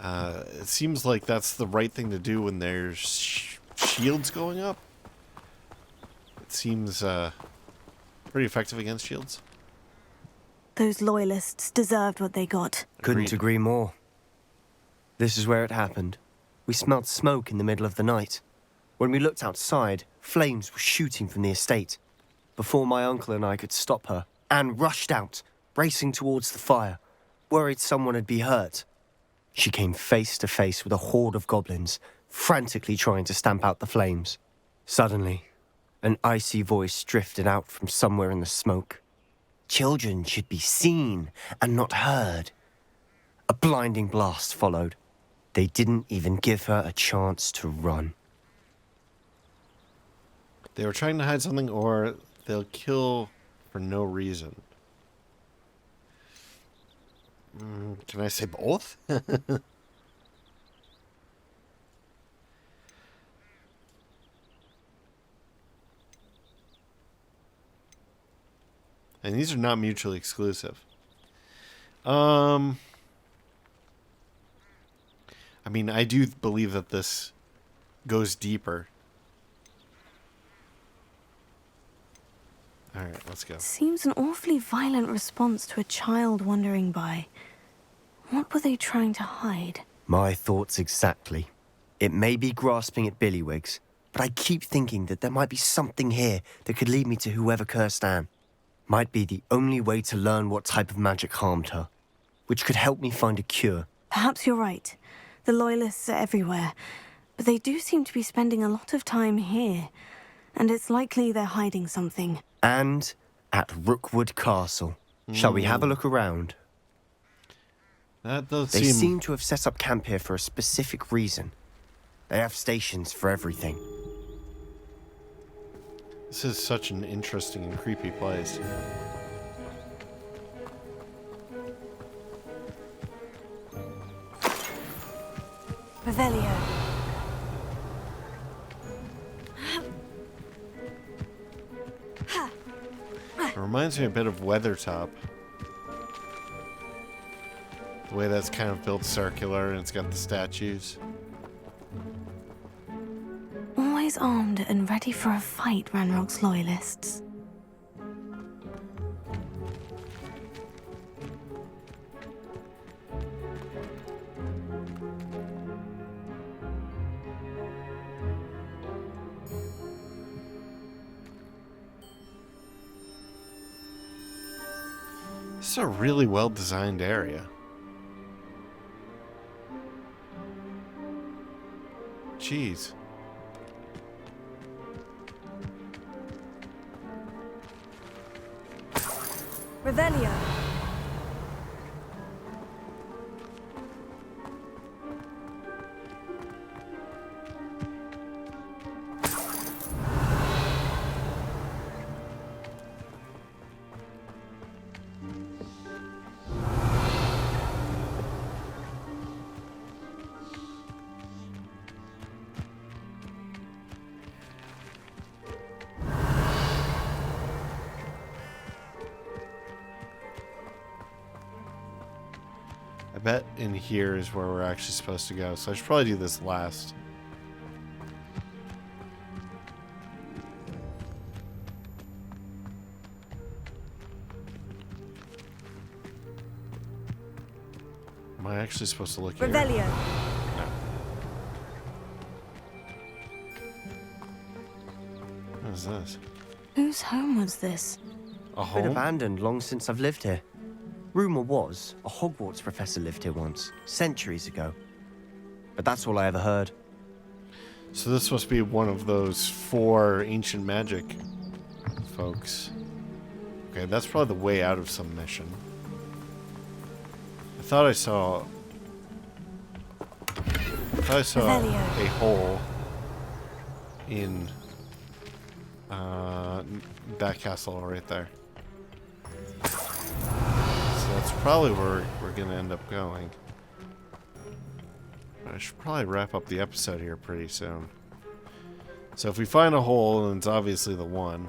It seems like that's the right thing to do when there's shields going up. It seems pretty effective against shields. Those loyalists deserved what they got. Couldn't agree more. This is where it happened. We smelled smoke in the middle of the night. When we looked outside, flames were shooting from the estate. Before my uncle and I could stop her, Anne rushed out, racing towards the fire, worried someone had been hurt. She came face to face with a horde of goblins, frantically trying to stamp out the flames. Suddenly, an icy voice drifted out from somewhere in the smoke. Children should be seen and not heard. A blinding blast followed. They didn't even give her a chance to run. They were trying to hide something, or they'll kill for no reason. Can I say both? And these are not mutually exclusive. I mean, I do believe that this goes deeper. Alright, let's go. Seems an awfully violent response to a child wandering by. What were they trying to hide? My thoughts exactly. It may be grasping at Billywigs, but I keep thinking that there might be something here that could lead me to whoever cursed Anne. Might be the only way to learn what type of magic harmed her, which could help me find a cure. Perhaps you're right. The Loyalists are everywhere, but they do seem to be spending a lot of time here, and it's likely they're hiding something. And at Rookwood Castle. Shall we have a look around? That does They seem to have set up camp here for a specific reason. They have stations for everything. This is such an interesting and creepy place. Revelio. It reminds me a bit of Weathertop. The way that's kind of built circular and it's got the statues. Always armed and ready for a fight, Ranrock's Loyalists. This is a really well-designed area. Jeez. Revelio. bet in here is where we're actually supposed to go, so I should probably do this last. Am I actually supposed to look here? Revelio. No. What is this? Whose home was this? A Been home? abandoned long since I've lived here. Rumour was a Hogwarts professor lived here once, centuries ago. But that's all I ever heard. So this must be one of those 4 ancient magic folks. Okay, that's probably the way out of some mission. I thought I saw a hole in that castle right there. So that's probably where we're gonna end up going. I should probably wrap up the episode here pretty soon. So if we find a hole, and it's obviously the one,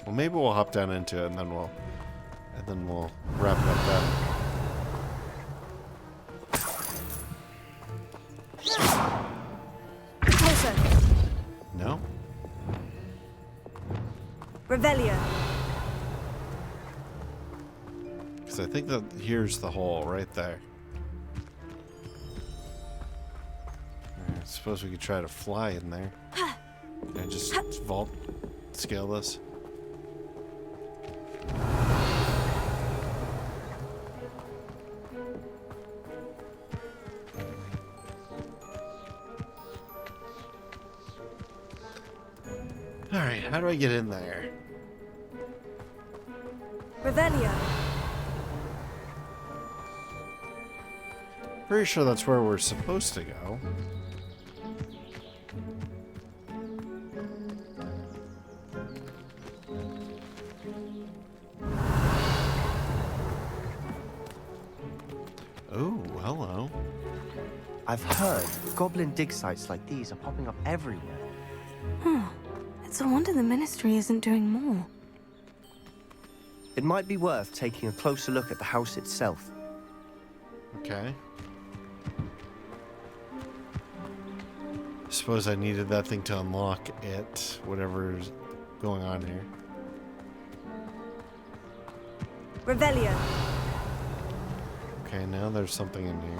well, maybe we'll hop down into it, and then we'll wrap it up then. Closer. No? Revelio. Because I think that here's the hole right there. I suppose we could try to fly in there. And just vault scale this. Alright, how do I get in there? Revelio. Pretty sure that's where we're supposed to go. Oh, hello. I've heard goblin dig sites like these are popping up everywhere. It's a wonder the Ministry isn't doing more. It might be worth taking a closer look at the house itself. Okay. Suppose I needed that thing to unlock it, whatever's going on here. Revelio. Okay, now there's something in here.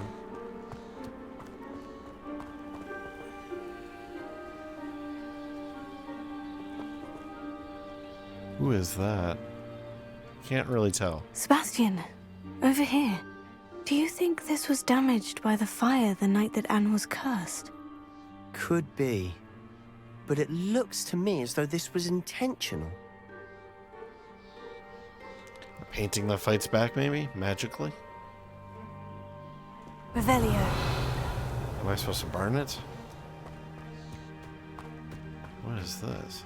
Who is that? Can't really tell. Sebastian, over here. Do you think this was damaged by the fire the night that Anne was cursed? Could be. But it looks to me as though this was intentional. A painting that fights back, maybe? Magically? Revelio. Am I supposed to burn it? What is this?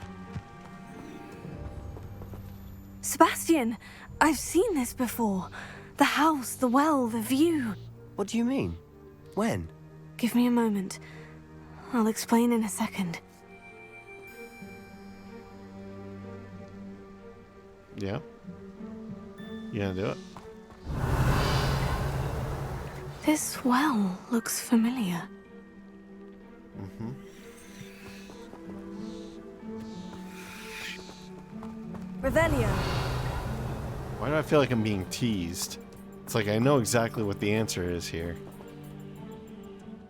Sebastian, I've seen this before. The house, the well, the view. What do you mean? When? Give me a moment. I'll explain in a second. Yeah? You gonna do it? This well looks familiar. Mm-hmm. Revelio. Why do I feel like I'm being teased? It's like I know exactly what the answer is here.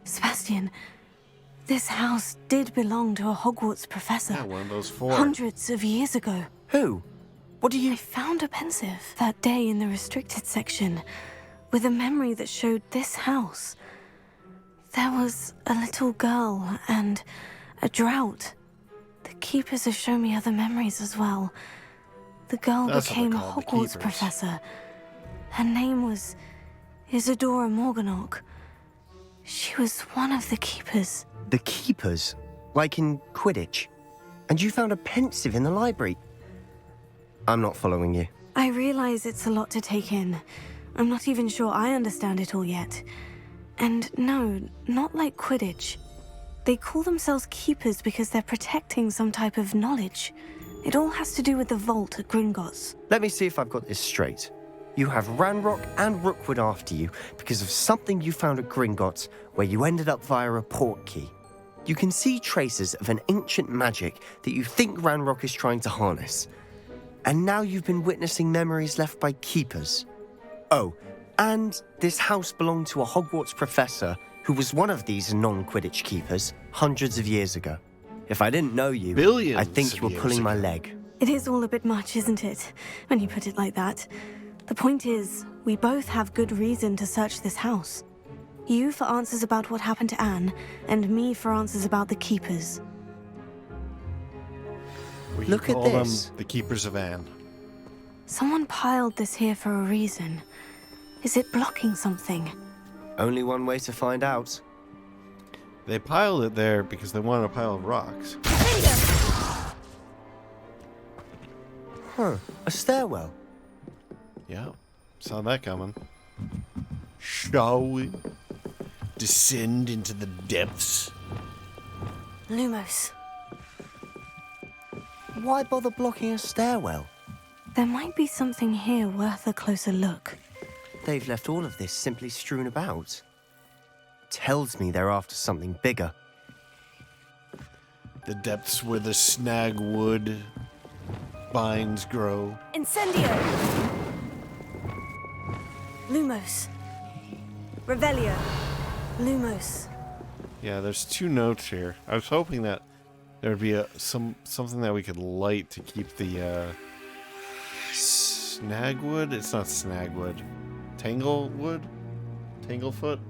Sebastian, this house did belong to a Hogwarts professor. Yeah, one of those 4. Hundreds of years ago. Who? What do you... I found a pensive that day in the restricted section with a memory that showed this house. There was a little girl and a drought. The keepers have shown me other memories as well. The girl That's what became a they're called, the Hogwarts keepers. professor. Her name was Isadora Morganach. She was one of the keepers. The keepers? Like in Quidditch? And you found a pensive in the library? I'm not following you. I realize it's a lot to take in. I'm not even sure I understand it all yet. And no, not like Quidditch. They call themselves keepers because they're protecting some type of knowledge. It all has to do with the vault at Gringotts. Let me see if I've got this straight. you have Ranrock and Rookwood after you because of something you found at Gringotts, where you ended up via a port key. You can see traces of an ancient magic that you think Ranrock is trying to harness. And now you've been witnessing memories left by keepers. Oh, and this house belonged to a Hogwarts professor who was one of these non-Quidditch keepers hundreds of years ago. If I didn't know you, Billions I'd think of you were years pulling my ago. leg. It is all a bit much, isn't it, when you put it like that? The point is, we both have good reason to search this house. You for answers about what happened to Anne, and me for answers about the Keepers. We Look can at call this. them the Keepers of Anne. Someone piled this here for a reason. Is it blocking something? Only one way to find out. They piled it there because they wanted a pile of rocks. Huh, a stairwell. Yeah, saw that coming. Shall we descend into the depths? Lumos. Why bother blocking a stairwell? There might be something here worth a closer look. They've left all of this simply strewn about. Tells me they're after something bigger. The depths where the snagwood vines grow. Incendio! Lumos. Revelio. Lumos. Yeah, there's 2 notes here. I was hoping that there would be something that we could light to keep the snagwood. It's not snagwood. Tanglewood? Tanglefoot?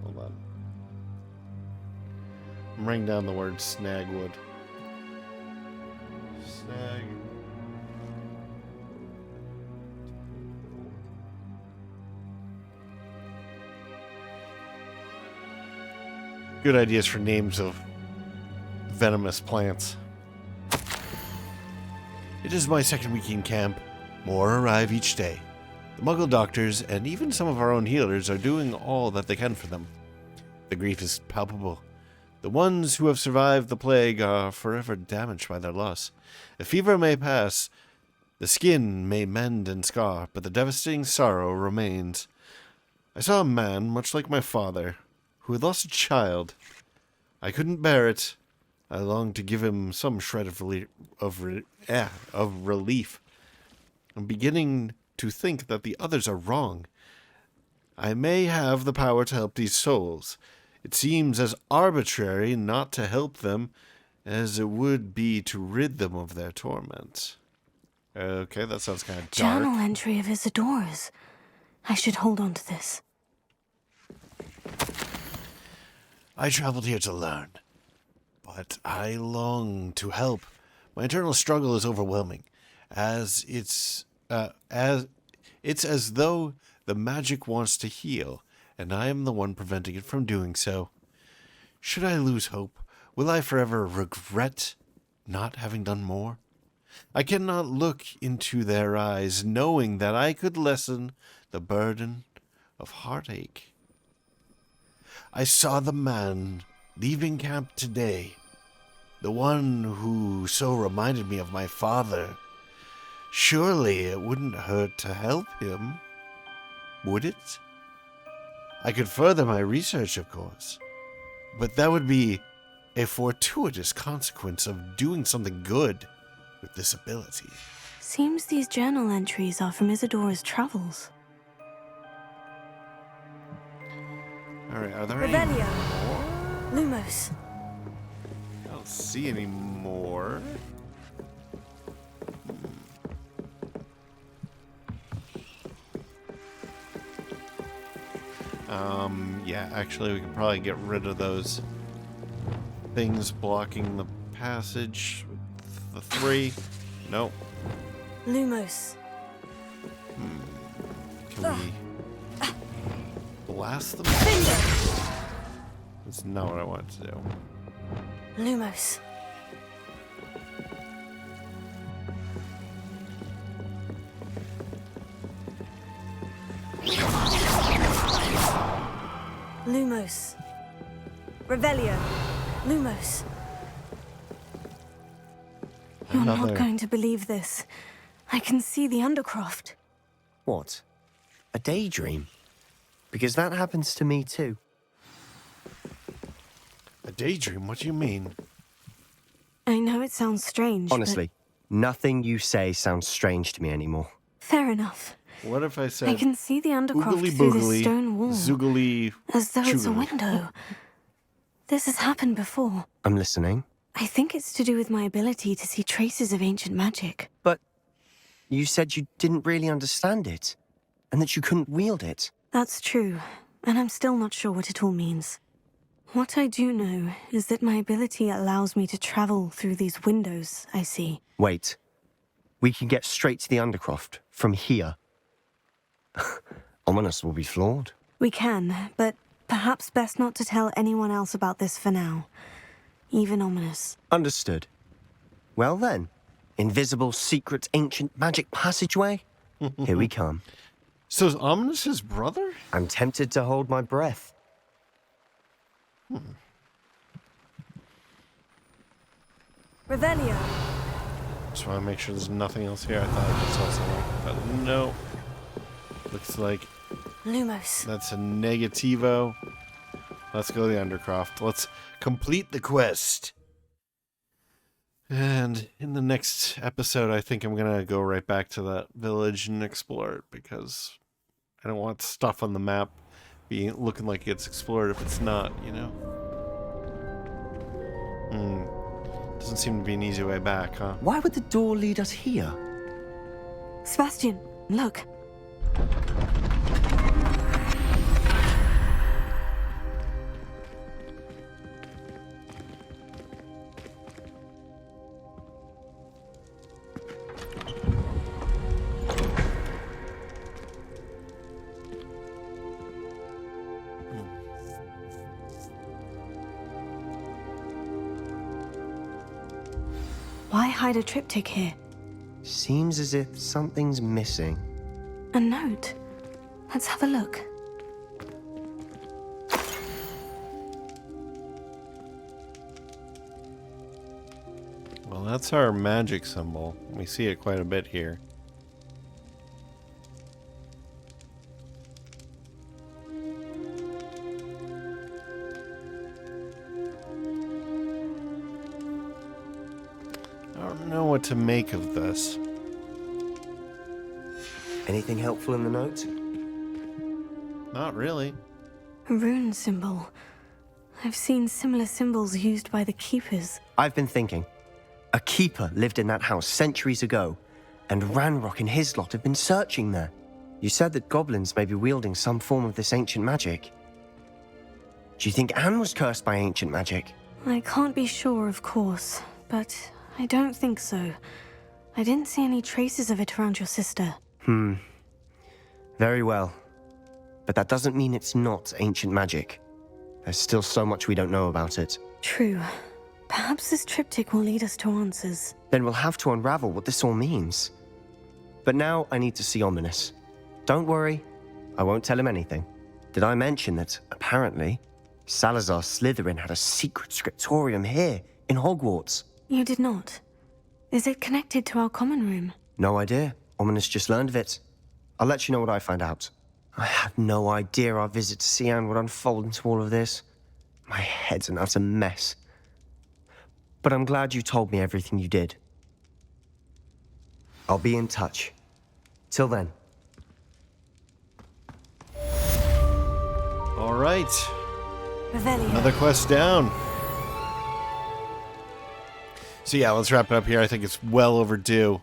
Hold on. I'm writing down the word snagwood. Snag. Good ideas for names of venomous plants. It is my second week in camp. More arrive each day. The Muggle doctors and even some of our own healers are doing all that they can for them. The grief is palpable. The ones who have survived the plague are forever damaged by their loss. A fever may pass, the skin may mend and scar, but the devastating sorrow remains. I saw a man, much like my father, who had lost a child. I couldn't bear it. I longed to give him some shred of relief. I'm beginning to think that the others are wrong. I may have the power to help these souls. It seems as arbitrary not to help them as it would be to rid them of their torment. Okay, that sounds kind of dark. Journal entry of Isadora's. I should hold on to this. I traveled here to learn, but I long to help. My internal struggle is overwhelming, as it's as though the magic wants to heal, and I am the one preventing it from doing so. Should I lose hope, will I forever regret not having done more? I cannot look into their eyes, knowing that I could lessen the burden of heartache. I saw the man leaving camp today, the one who so reminded me of my father. Surely it wouldn't hurt to help him, would it? I could further my research, of course, but that would be a fortuitous consequence of doing something good with this ability. Seems these journal entries are from Isadora's travels. Alright, are there any Revelio. more? Lumos. I don't see any more. Yeah, actually we can probably get rid of those things blocking the passage. The 3. Nope. Lumos. Can we blast them? That's not what I wanted to do. Lumos. Lumos. Revelio. Lumos. You're not Another- going to believe this. I can see the Undercroft. What? A daydream? Because that happens to me too. A daydream? What do you mean? I know it sounds strange, Honestly, nothing you say sounds strange to me anymore. but fair enough. What if I said... I can see the undercroft oogly through boogly, this stone wall. zoogly... As though it's a choogly. window. This has happened before. I'm listening. I think it's to do with my ability to see traces of ancient magic. But you said you didn't really understand it, and that you couldn't wield it. That's true, and I'm still not sure what it all means. What I do know is that my ability allows me to travel through these windows I see. Wait. We can get straight to the Undercroft from here. Ominous will be floored. We can, but perhaps best not to tell anyone else about this for now. Even Ominous. Understood. Well then, invisible, secret, ancient magic passageway? Here we come. So is Ominous his brother? I'm tempted to hold my breath. Revelio. Just want to make sure there's nothing else here. I thought I just saw something, but no. Looks like Lumos. that's a negativo. Let's go to the Undercroft. Let's complete the quest. And in the next episode, I think I'm going to go right back to that village and explore it, because I don't want stuff on the map looking like it's explored if it's not, you know? Doesn't seem to be an easy way back, huh? Why would the door lead us here? Sebastian, look. Why hide a triptych here? Seems as if something's missing. A note. Let's have a look. Well, that's our magic symbol. We see it quite a bit here. I don't know what to make of this. Anything helpful in the note? Not really. A rune symbol. I've seen similar symbols used by the keepers. I've been thinking. A keeper lived in that house centuries ago, and Ranrock and his lot have been searching there. You said that goblins may be wielding some form of this ancient magic. Do you think Anne was cursed by ancient magic? I can't be sure, of course, but I don't think so. I didn't see any traces of it around your sister. Very well. But that doesn't mean it's not ancient magic. There's still so much we don't know about it. True. Perhaps this triptych will lead us to answers. Then we'll have to unravel what this all means. But now I need to see Ominous. Don't worry, I won't tell him anything. Did I mention that, apparently, Salazar Slytherin had a secret scriptorium here, in Hogwarts? You did not. Is it connected to our common room? No idea. Ominous just learned of it. I'll let you know what I find out. I had no idea our visit to Cian would unfold into all of this. My head's an utter mess. But I'm glad you told me everything you did. I'll be in touch. Till then. All right. Revelio. Another quest down. So yeah, let's wrap it up here. I think it's well overdue.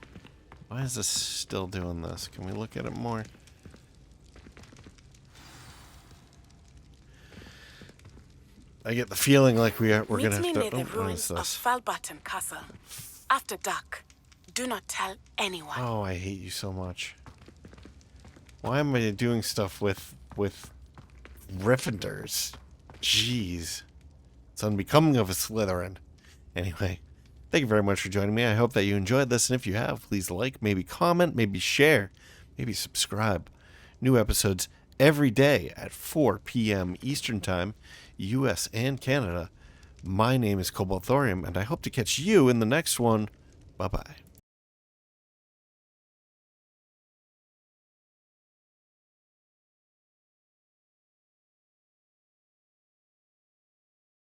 Why is this still doing this? Can we look at it more? I get the feeling like we're gonna have to. Meet me near Oh, the what ruins is of this? Falbaton Castle. After dark. Do not tell anyone. Oh, I hate you so much. Why am I doing stuff with Gryffindors? Jeez. It's unbecoming of a Slytherin. Anyway, thank you very much for joining me. I hope that you enjoyed this, and if you have, please like, maybe comment, maybe share, maybe subscribe. New episodes every day at 4 p.m. Eastern Time, US and Canada. My name is Cobalt Thorium, and I hope to catch you in the next one. Bye-bye.